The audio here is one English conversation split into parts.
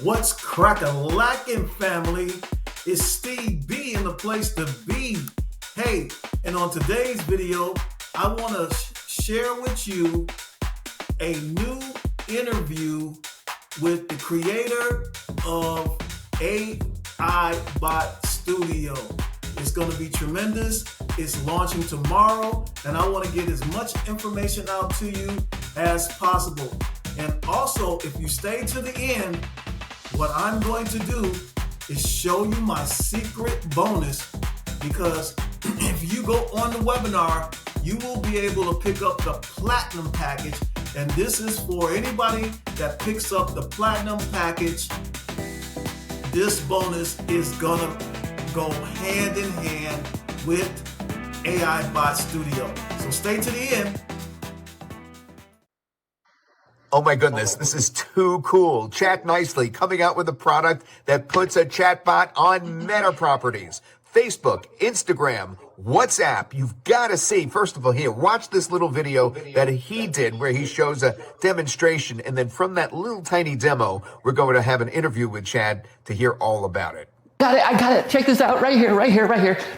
What's crack-a-lackin', family? It's Steve B in the place to be. Hey, and on today's video, I want to share with you a new interview with the creator of AI Bot Studio. It's going to be tremendous. It's launching tomorrow, and I want to get as much information out to you as possible. And also, if you stay to the end, what I'm going to do is show you my secret bonus, because if you go on the webinar, you will be able to pick up the platinum package. And this is for anybody that picks up the platinum package. This bonus is gonna go hand in hand with AI Bot Studio. So stay to the end. Oh my goodness, this is too cool. Chat Nicely coming out with a product that puts a chatbot on Meta properties. Facebook, Instagram, WhatsApp. You've got to see, first of all, here, watch this little video that he did where he shows a demonstration. And then from that little tiny demo, we're going to have an interview with Chad to hear all about it. I got it. Check this out right here.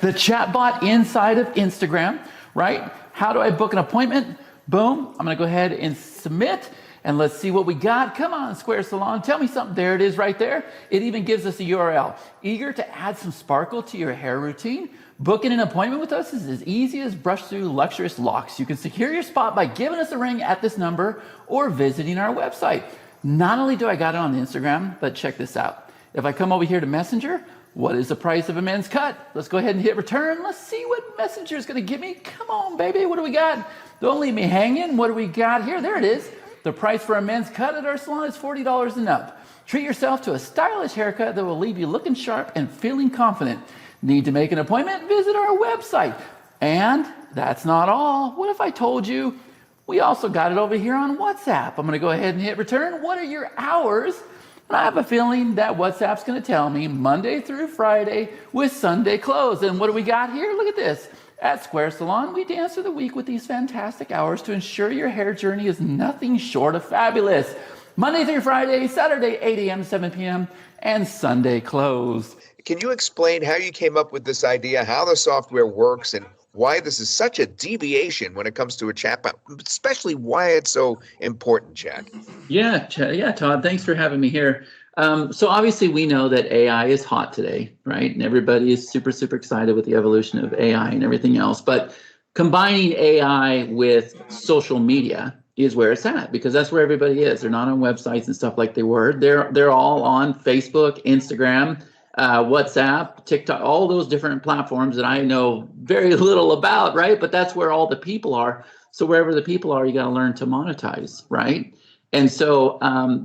The chatbot inside of Instagram, right? How do I book an appointment? Boom. I'm going to go ahead and submit. And let's see what we got. Come on, Square Salon, tell me something. There it is right there. It even gives us a URL. Eager to add some sparkle to your hair routine? Booking an appointment with us is as easy as brush through luxurious locks. You can secure your spot by giving us a ring at this number or visiting our website. Not only do I got it on Instagram, but check this out. If I come over here to Messenger, what is the price of a men's cut? Let's go ahead and hit return. Let's see what Messenger is going to give me. Come on, baby. What do we got? Don't leave me hanging. What do we got here? There it is. The price for a men's cut at our salon is $40 and up. Treat yourself to a stylish haircut that will leave you looking sharp and feeling confident. Need to make an appointment? Visit our website. And that's not all. What if I told you we also got it over here on WhatsApp? I'm going to go ahead and hit return. What are your hours? And I have a feeling that WhatsApp's going to tell me Monday through Friday with Sunday closed. And what do we got here? Look at this. At Square Salon, we dance through the week with these fantastic hours to ensure your hair journey is nothing short of fabulous. Monday through Friday, Saturday, 8 a.m. to 7 p.m., and Sunday closed. Can you explain how you came up with this idea, how the software works, and why this is such a deviation when it comes to a chatbot, especially why it's so important, Chad? Yeah, Todd, thanks for having me here. So obviously we know that AI is hot today, right? And everybody is super, super excited with the evolution of AI and everything else. But combining AI with social media is where it's at, because that's where everybody is. They're not on websites and stuff like they were. They're all on Facebook, Instagram, WhatsApp, TikTok, all those different platforms that I know very little about, right? But that's where all the people are. So wherever the people are, you got to learn to monetize, right? And so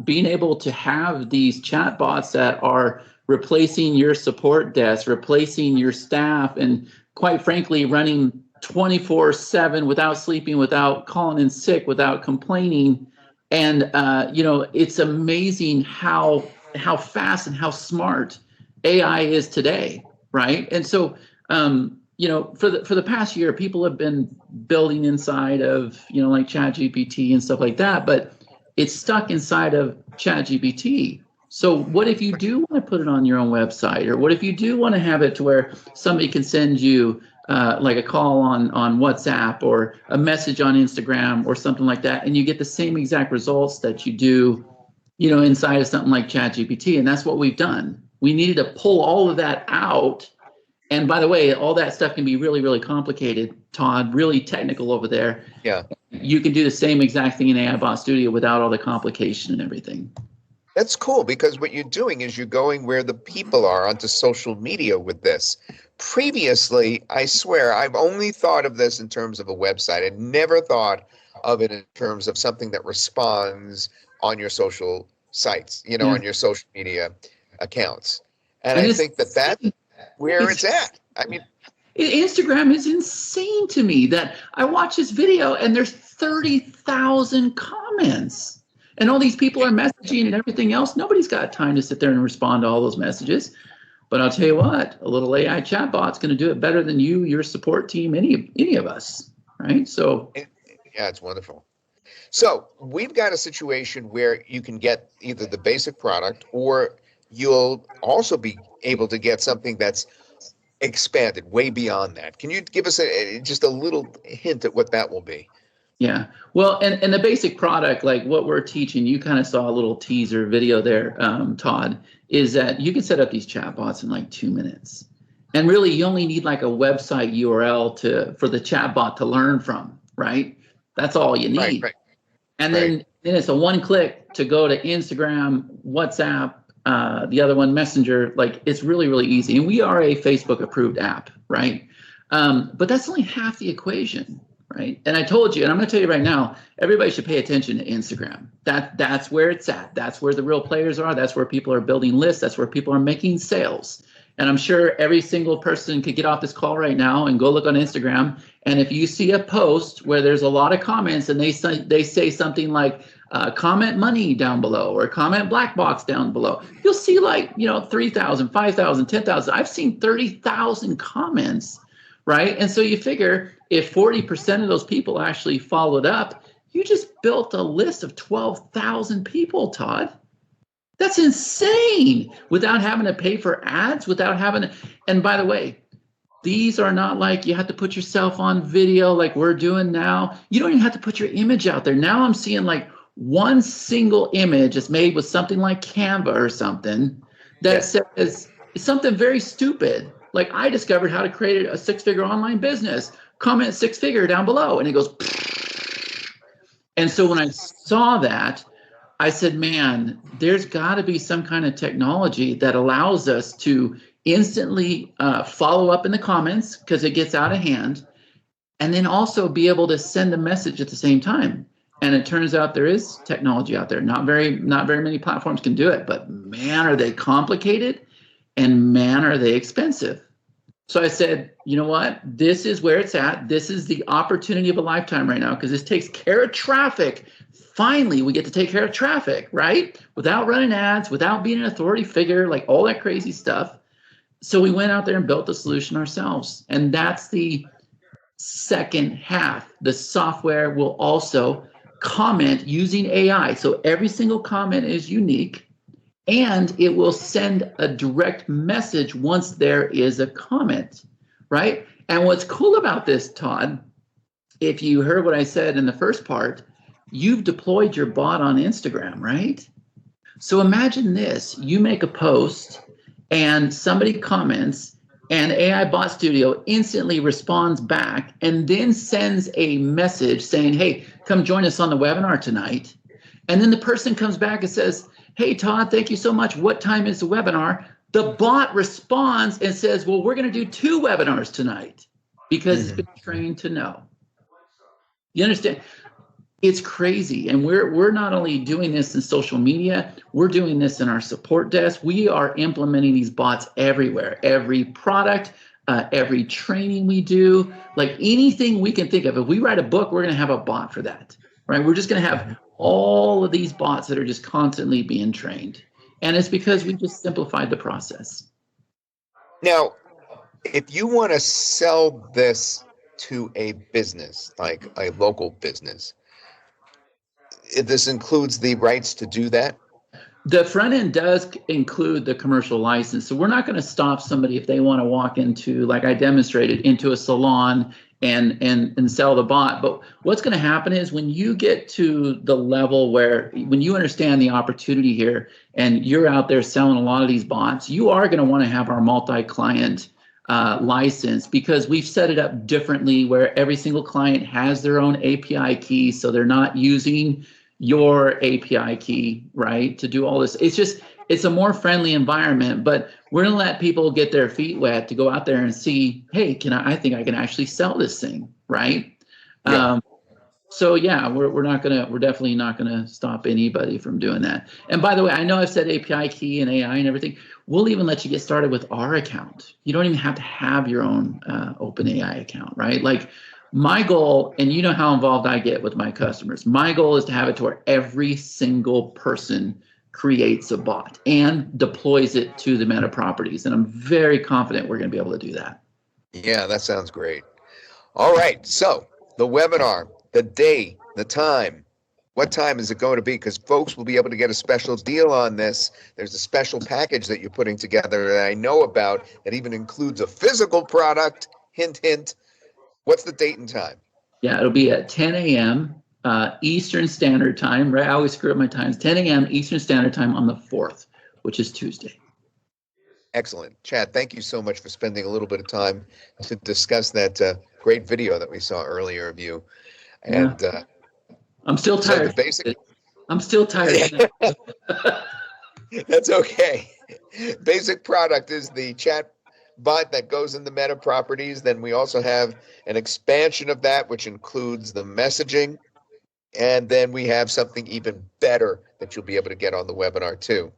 being able to have these chatbots that are replacing your support desk, replacing your staff, and quite frankly, running 24/7 without sleeping, without calling in sick, without complaining. And, it's amazing how fast and how smart AI is today, right? And so, for the past year, people have been building inside of, like ChatGPT and stuff like that, but it's stuck inside of ChatGPT. So what if you do want to put it on your own website? Or what if you do want to have it to where somebody can send you like a call on WhatsApp or a message on Instagram or something like that, and you get the same exact results that you do, inside of something like ChatGPT? And that's what we've done. We needed to pull all of that out. And by the way, all that stuff can be really, really complicated, Todd, really technical over there. Yeah. You can do the same exact thing in AI Bot Studio without all the complication and everything. That's cool, because what you're doing is you're going where the people are onto social media with this. Previously, I swear, I've only thought of this in terms of a website. I never thought of it in terms of something that responds on your social sites, on your social media accounts. And I think that's where it's at. I mean, Instagram is insane to me that I watch this video and there's 30,000 comments and all these people are messaging and everything else. Nobody's got time to sit there and respond to all those messages. But I'll tell you what, a little AI chatbot's going to do it better than you, your support team, any of us, right? So yeah, it's wonderful. So we've got a situation where you can get either the basic product, or you'll also be able to get something that's expanded way beyond that. Can you give us just a little hint at what that will be? Yeah. Well, and the basic product, like what we're teaching, you kind of saw a little teaser video there, Todd, is that you can set up these chatbots in like 2 minutes. And really, you only need like a website URL for the chatbot to learn from, right? That's all you need. Right. And then it's a one click to go to Instagram, WhatsApp, the other one, Messenger. Like it's really, really easy. And we are a Facebook approved app, right? But that's only half the equation, right? And I told you, and I'm going to tell you right now, everybody should pay attention to Instagram. That's where it's at. That's where the real players are. That's where people are building lists. That's where people are making sales. And I'm sure every single person could get off this call right now and go look on Instagram. And if you see a post where there's a lot of comments and they say something like comment money down below or comment black box down below, you'll see like, 3,000, 5,000, 10,000. I've seen 30,000 comments, right? And so you figure if 40% of those people actually followed up, you just built a list of 12,000 people, Todd. That's insane, without having to pay for ads, without having to, and by the way, these are not like you have to put yourself on video like we're doing now. You don't even have to put your image out there. Now I'm seeing like one single image is made with something like Canva or something that says something very stupid. Like I discovered how to create a six-figure online business. Comment six-figure down below. And it goes, and so when I saw that, I said, man, there's got to be some kind of technology that allows us to instantly follow up in the comments because it gets out of hand, and then also be able to send a message at the same time. And it turns out there is technology out there. Not very many platforms can do it, but man, are they complicated, and man, are they expensive. So I said, you know what? This is where it's at. This is the opportunity of a lifetime right now because this takes care of traffic. Finally, we get to take care of traffic, right? Without running ads, without being an authority figure, like all that crazy stuff. So we went out there and built the solution ourselves. And that's the second half. The software will also comment using AI. So every single comment is unique, and it will send a direct message once there is a comment, right? And what's cool about this, Todd, if you heard what I said in the first part, you've deployed your bot on Instagram, right? So imagine this, you make a post and somebody comments and AI Bot Studio instantly responds back and then sends a message saying, hey, come join us on the webinar tonight. And then the person comes back and says, hey, Todd, thank you so much. What time is the webinar? The bot responds and says, well, we're going to do 2 webinars tonight because it's been trained to know. You understand? It's crazy. And we're not only doing this in social media, we're doing this in our support desk. We are implementing these bots everywhere, every product, every training we do, like anything we can think of. If we write a book, we're going to have a bot for that, right? We're just going to have all of these bots that are just constantly being trained. And it's because we just simplified the process. Now, if you want to sell this to a business, like a local business, this includes the rights to do that? The front end does include the commercial license. So we're not going to stop somebody if they want to walk into, like I demonstrated, into a salon and sell the bot. But what's going to happen is when you get to the level where, when you understand the opportunity here and you're out there selling a lot of these bots, you are going to want to have our multi-client license, because we've set it up differently where every single client has their own API key. So they're not using your API key, right, to do all this. It's a more friendly environment, but we're gonna let people get their feet wet to go out there and see, hey, I think I can actually sell this thing, right? Yeah. So yeah, we're definitely not gonna stop anybody from doing that. And by the way, I know I've said API key and AI and everything. We'll even let you get started with our account. You don't even have to have your own OpenAI account, right? Like my goal, and you know how involved I get with my customers, my goal is to have it to where every single person creates a bot and deploys it to the Meta properties. And I'm very confident we're going to be able to do that. Yeah, that sounds great. All right. So the webinar, the day, the time, What time is it going to be? Because folks will be able to get a special deal on this. There's a special package that you're putting together that I know about that even includes a physical product. Hint, hint. What's the date and time? Yeah, it'll be at 10 a.m. Eastern Standard Time, right? I always screw up my times. 10 a.m. Eastern Standard Time on the 4th, which is Tuesday. Excellent. Chad, thank you so much for spending a little bit of time to discuss that great video that we saw earlier of you. And Yeah. I'm still so tired. the basic. I'm still tired. That's okay. Basic product is the chat bot that goes in the Meta properties. Then we also have an expansion of that, which includes the messaging. And then we have something even better that you'll be able to get on the webinar too.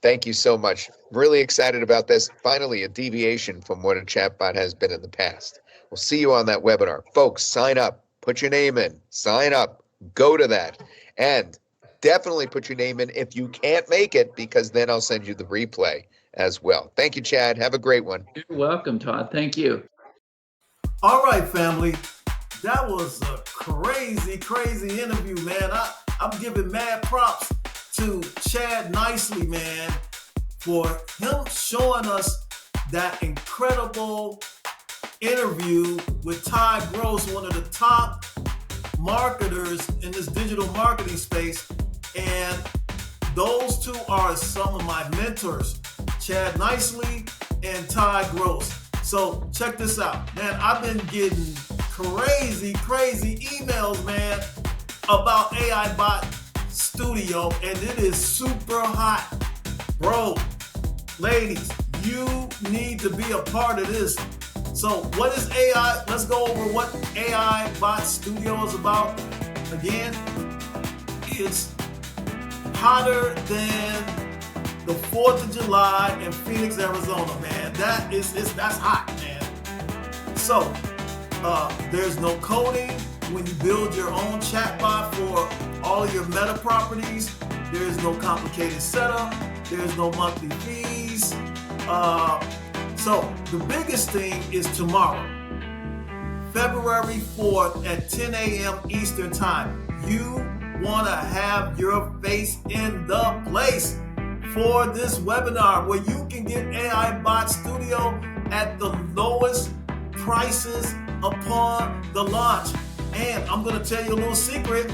Thank you so much. Really excited about this. Finally, a deviation from what a chatbot has been in the past. We'll see you on that webinar. Folks, sign up, put your name in, sign up, go to that. And definitely put your name in if you can't make it, because then I'll send you the replay as well. Thank you, Chad. Have a great one. You're welcome, Todd. Thank you. All right, family. That was a crazy, crazy interview, man. I'm giving mad props to Chad Nicely, man, for him showing us that incredible interview with Ty Gross, one of the top marketers in this digital marketing space. And those two are some of my mentors, Chad Nicely and Ty Gross. So check this out, man. I've been getting crazy emails, man, about AI Bot Studio, and it is super hot. Bro, ladies, you need to be a part of this. So what is AI? Let's go over what AI Bot Studio is about. Again, it's hotter than the 4th of July in Phoenix, Arizona, man. That's hot, man. So there's no coding when you build your own chatbot for all of your Meta properties. There's no complicated setup. There's no monthly fees. So the biggest thing is tomorrow, February 4th at 10 a.m. Eastern Time. You want to have your face in the place for this webinar where you can get AI Bot Studio at the lowest prices upon the launch. And I'm going to tell you a little secret.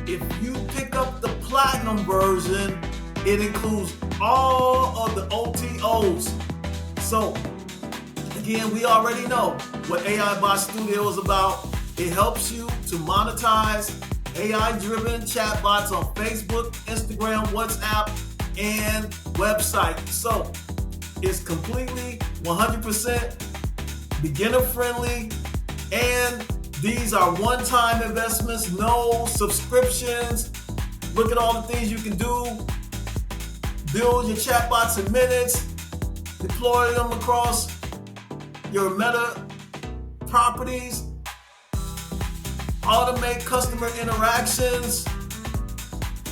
If you pick up the platinum version, it includes all of the OTOs. So again, we already know what AI Bot Studio is about. It helps you to monetize AI-driven chatbots on Facebook, Instagram, WhatsApp, and website. So it's completely 100% beginner-friendly, and these are one-time investments, no subscriptions. Look at all the things you can do. Build your chatbots in minutes, deploy them across your Meta properties, automate customer interactions,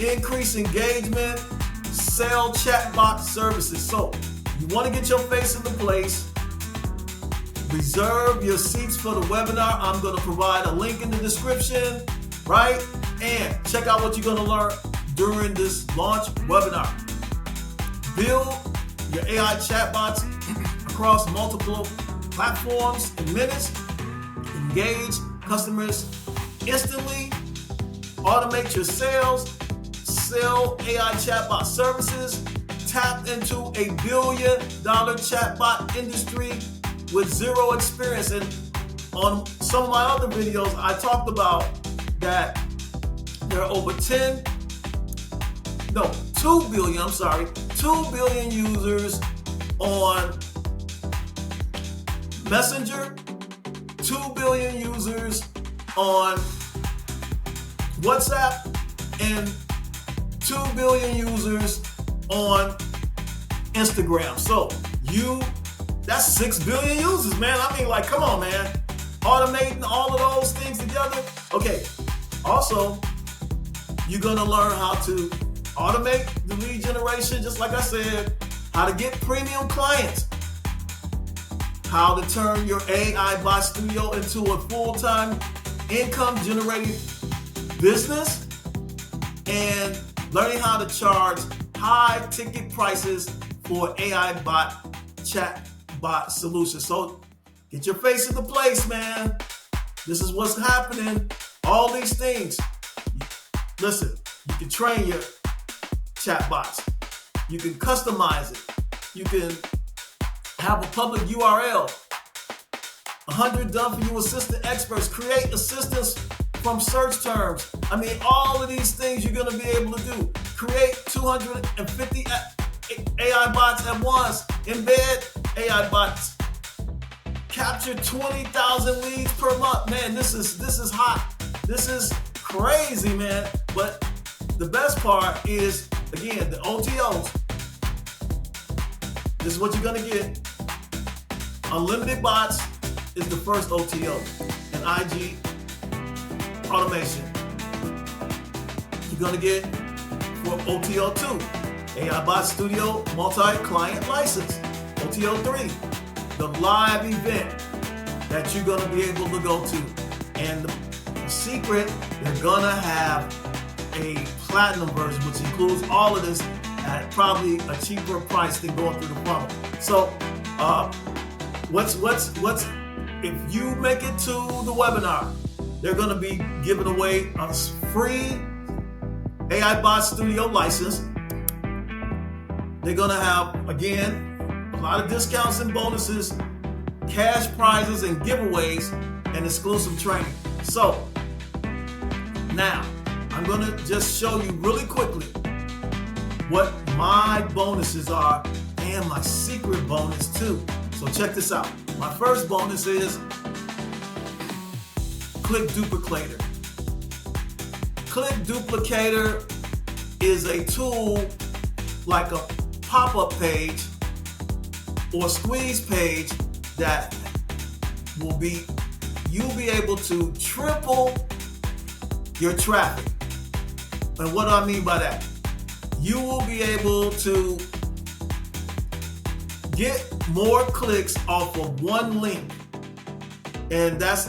increase engagement, sell chatbot services. So you want to get your face in the place. Reserve your seats for the webinar. I'm going to provide a link in the description, right? And check out what you're going to learn during this launch webinar. Build your AI chatbots across multiple platforms in minutes. Engage customers instantly. Automate your sales. Sell AI chatbot services. Tap into a $1 billion chatbot industry with zero experience. And on some of my other videos, I talked about that there are over 2 billion users on Messenger, 2 billion users on WhatsApp, and 2 billion users on Instagram. So that's 6 billion users, man. I mean, like, come on, man. Automating all of those things together. Okay. Also, you're gonna learn how to automate the lead generation, just like I said, how to get premium clients, how to turn your AI Bot Studio into a full-time income generating business and learning how to charge high ticket prices for AI chat bot solutions. So get your face in the place, man. This is what's happening. All these things. Listen, you can train your chatbots. You can customize it. You can have a public URL. 100 done for you assistant experts. Create assistants from search terms. I mean, all of these things you're going to be able to do. Create 250 AI bots at once. Embed AI bots. Capture 20,000 leads per month. Man, this is hot. This is crazy, man. But the best part is, again, the OTOs. This is what you're gonna get. Unlimited bots is the first OTO. And IG automation. You're gonna get for OTO 2, AI Bot Studio multi-client license. OTO 3, the live event that you're gonna be able to go to. And the secret, you're gonna have a platinum version, which includes all of this at probably a cheaper price than going through the funnel. So, what's if you make it to the webinar, they're gonna be giving away a free AI Bot Studio license. They're gonna have, again, a lot of discounts and bonuses, cash prizes and giveaways, and exclusive training. So, now, I'm gonna just show you really quickly what my bonuses are and my secret bonus too. So check this out. My first bonus is Click Duplicator. Click Duplicator is a tool like a pop-up page or squeeze page that you'll be able to triple your traffic. And what do I mean by that? You will be able to get more clicks off of one link. And that's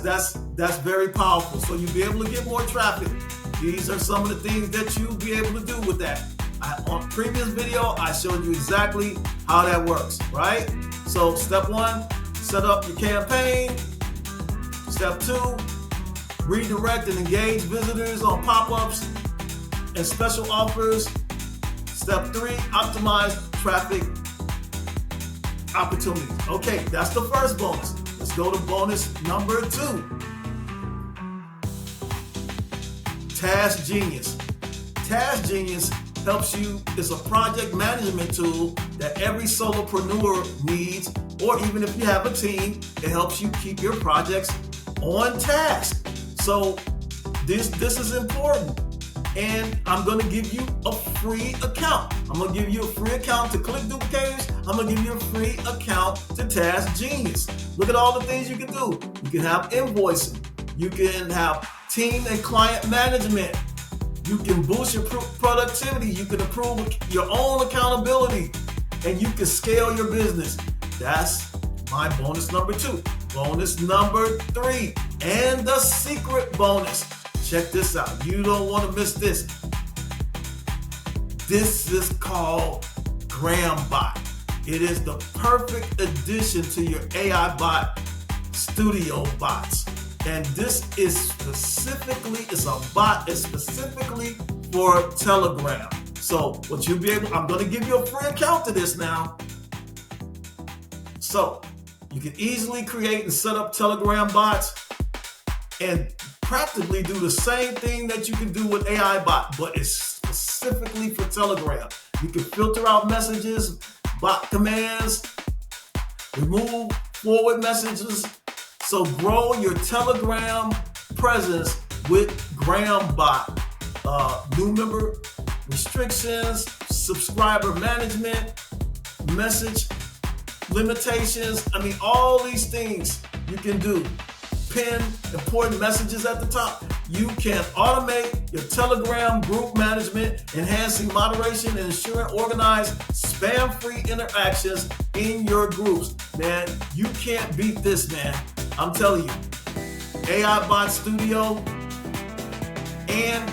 very powerful. So you'll be able to get more traffic. These are some of the things that you'll be able to do with that. On previous video, I showed you exactly how that works, right? So step 1, set up your campaign. Step 2, redirect and engage visitors on pop-ups and special offers. Step 3, optimize traffic opportunities. Okay, that's the first bonus. Let's go to bonus number 2. Task Genius. Task Genius helps you, it's a project management tool that every solopreneur needs, or even if you have a team, it helps you keep your projects on task. So this is important. And I'm going to give you a free account. I'm going to give you a free account to Click Duplicators. I'm going to give you a free account to Task Genius. Look at all the things you can do. You can have invoicing. You can have team and client management. You can boost your productivity. You can improve your own accountability. And you can scale your business. That's my bonus number 2. Bonus number 3. And the secret bonus. Check this out. You don't want to miss this. This is called GramBot. It is the perfect addition to your AI Bot Studio bots. And this is specifically, it's specifically for Telegram. So what you'll be able, I'm going to give you a free account to this now. So you can easily create and set up Telegram bots and practically do the same thing that you can do with AI bot, but it's specifically for Telegram. You can filter out messages, bot commands, remove forward messages. So grow your Telegram presence with GramBot. New member restrictions, subscriber management, message limitations. I mean, all these things you can do. Pin important messages at the top. You can automate your Telegram group management, enhancing moderation and ensuring organized spam-free interactions in your groups. Man, you can't beat this, man. I'm telling you. AI Bot Studio and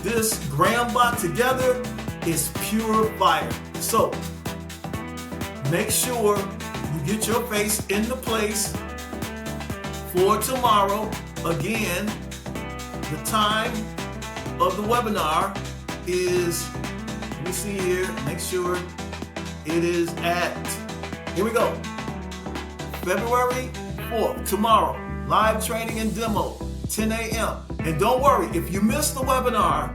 this Gram bot together is pure fire. So make sure you get your face into place for tomorrow. Again, the time of the webinar is, let me see here, make sure it is at, here we go, February 4th, tomorrow, live training and demo, 10 a.m. And don't worry, if you missed the webinar,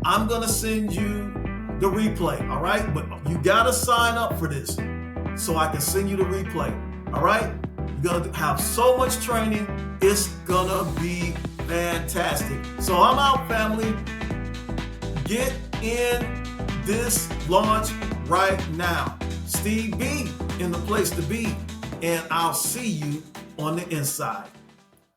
I'm gonna send you the replay, all right? But you gotta sign up for this so I can send you the replay, all right? You're gonna have so much training, it's gonna be fantastic. So I'm out, family. Get in this launch right now. Steve B in the place to be, and I'll see you on the inside.